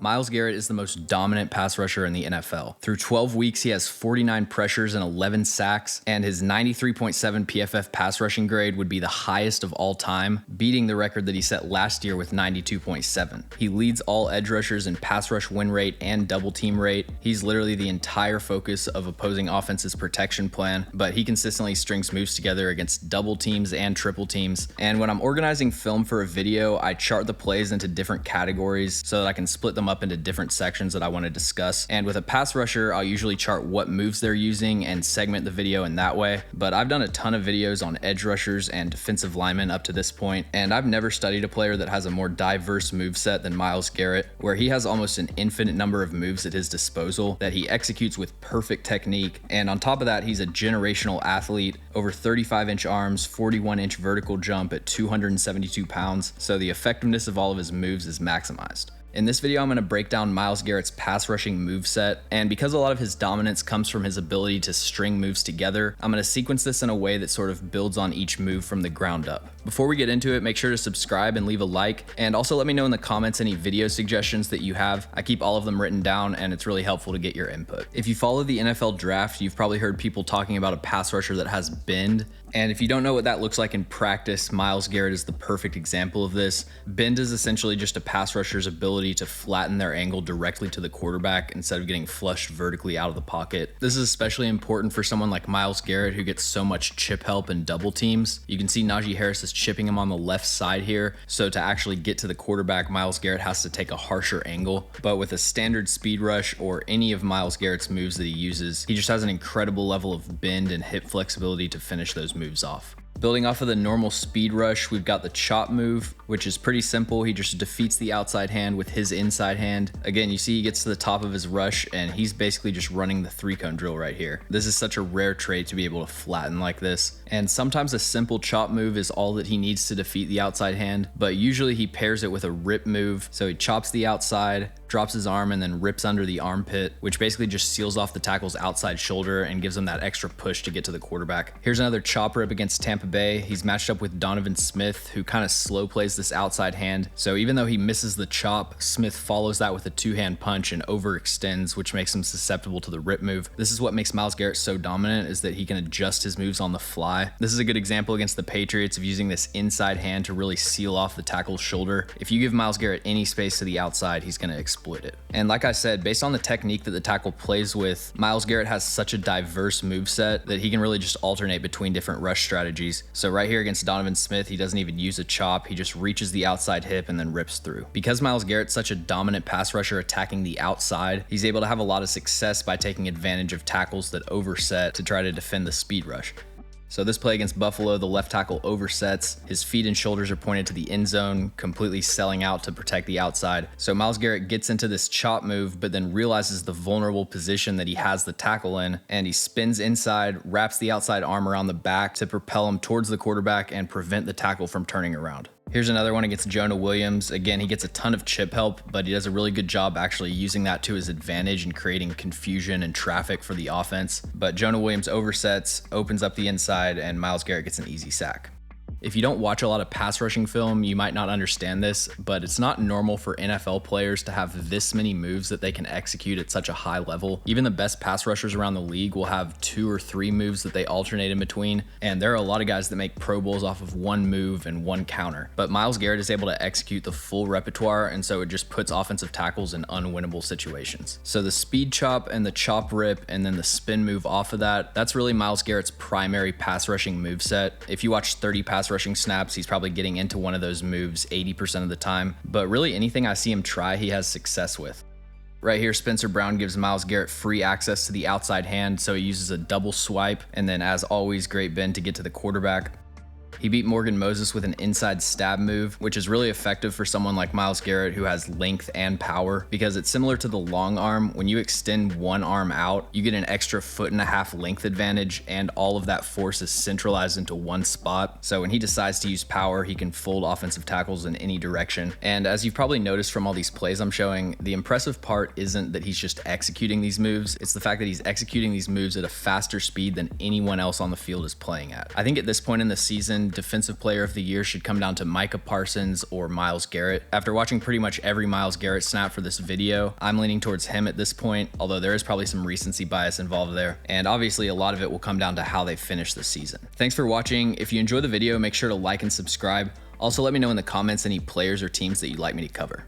Myles Garrett is the most dominant pass rusher in the NFL. Through 12 weeks, he has 49 pressures and 11 sacks, and his 93.7 PFF pass rushing grade would be the highest of all time, beating the record that he set last year with 92.7. He leads all edge rushers in pass rush win rate and double team rate. He's literally the entire focus of opposing offense's protection plan, but he consistently strings moves together against double teams and triple teams. And when I'm organizing film for a video, I chart the plays into different categories so that I can split them up into different sections that I want to discuss. And with a pass rusher, I'll usually chart what moves they're using and segment the video in that way. But I've done a ton of videos on edge rushers and defensive linemen up to this point, and I've never studied a player that has a more diverse move set than Myles Garrett, where he has almost an infinite number of moves at his disposal that he executes with perfect technique. And on top of that, he's a generational athlete, over 35-inch arms, 41-inch vertical jump at 272 pounds, so the effectiveness of all of his moves is maximized. In this video, I'm going to break down Myles Garrett's pass rushing moveset, and because a lot of his dominance comes from his ability to string moves together, I'm going to sequence this in a way that sort of builds on each move from the ground up. Before we get into it, make sure to subscribe and leave a like, and also let me know in the comments any video suggestions that you have. I keep all of them written down, and it's really helpful to get your input. If you follow the NFL draft, you've probably heard people talking about a pass rusher that has bend. And if you don't know what that looks like in practice, Myles Garrett is the perfect example of this. Bend is essentially just a pass rusher's ability to flatten their angle directly to the quarterback instead of getting flushed vertically out of the pocket. This is especially important for someone like Myles Garrett, who gets so much chip help in double teams. You can see Najee Harris is chipping him on the left side here, so to actually get to the quarterback, Myles Garrett has to take a harsher angle. But with a standard speed rush or any of Myles Garrett's moves that he uses, he just has an incredible level of bend and hip flexibility to finish those moves off. Building off of the normal speed rush, we've got the chop move, which is pretty simple. He just defeats the outside hand with his inside hand. Again, you see he gets to the top of his rush and he's basically just running the 3-cone drill right here. This is such a rare trait to be able to flatten like this. And sometimes a simple chop move is all that he needs to defeat the outside hand, but usually he pairs it with a rip move. So he chops the outside, drops his arm, and then rips under the armpit, which basically just seals off the tackle's outside shoulder and gives him that extra push to get to the quarterback. Here's another chop rip against Tampa Bay. He's matched up with Donovan Smith, who kind of slow plays this outside hand. So even though he misses the chop, Smith follows that with a two-hand punch and overextends, which makes him susceptible to the rip move. This is what makes Myles Garrett so dominant, is that he can adjust his moves on the fly. This is a good example against the Patriots of using this inside hand to really seal off the tackle's shoulder. If you give Myles Garrett any space to the outside, he's going to exploit it. And like I said, based on the technique that the tackle plays with, Myles Garrett has such a diverse moveset that he can really just alternate between different rush strategies. So right here against Donovan Smith, he doesn't even use a chop. He just reaches the outside hip and then rips through. Because Myles Garrett's such a dominant pass rusher attacking the outside, he's able to have a lot of success by taking advantage of tackles that overset to try to defend the speed rush. So this play against Buffalo, the left tackle oversets, his feet and shoulders are pointed to the end zone, completely selling out to protect the outside. So Myles Garrett gets into this chop move, but then realizes the vulnerable position that he has the tackle in, and he spins inside, wraps the outside arm around the back to propel him towards the quarterback and prevent the tackle from turning around. Here's another one against Jonah Williams. Again, he gets a ton of chip help, but he does a really good job actually using that to his advantage and creating confusion and traffic for the offense. But Jonah Williams oversets, opens up the inside, and Myles Garrett gets an easy sack. If you don't watch a lot of pass rushing film, you might not understand this, but it's not normal for NFL players to have this many moves that they can execute at such a high level. Even the best pass rushers around the league will have 2 or 3 moves that they alternate in between, and there are a lot of guys that make Pro Bowls off of one move and one counter. But Myles Garrett is able to execute the full repertoire, and so it just puts offensive tackles in unwinnable situations. So the speed chop and the chop rip and then the spin move off of that, that's really Myles Garrett's primary pass rushing moveset. If you watch 30 pass rushing snaps, he's probably getting into one of those moves 80% of the time, but really anything I see him try, he has success with. Right here, Spencer Brown gives Myles Garrett free access to the outside hand, so he uses a double swipe, and then as always, great bend to get to the quarterback. He beat Morgan Moses with an inside stab move, which is really effective for someone like Myles Garrett who has length and power, because it's similar to the long arm. When you extend one arm out, you get an extra 1.5 foot length advantage, and all of that force is centralized into one spot. So when he decides to use power, he can fold offensive tackles in any direction. And as you've probably noticed from all these plays I'm showing, the impressive part isn't that he's just executing these moves, it's the fact that he's executing these moves at a faster speed than anyone else on the field is playing at. I think at this point in the season, season, Defensive Player of the Year should come down to Micah Parsons or Myles Garrett. After watching pretty much every Myles Garrett snap for this video, I'm leaning towards him at this point, although there is probably some recency bias involved there. And obviously a lot of it will come down to how they finish the season. Thanks for watching. If you enjoyed the video, make sure to like and subscribe. Also, let me know in the comments any players or teams that you'd like me to cover.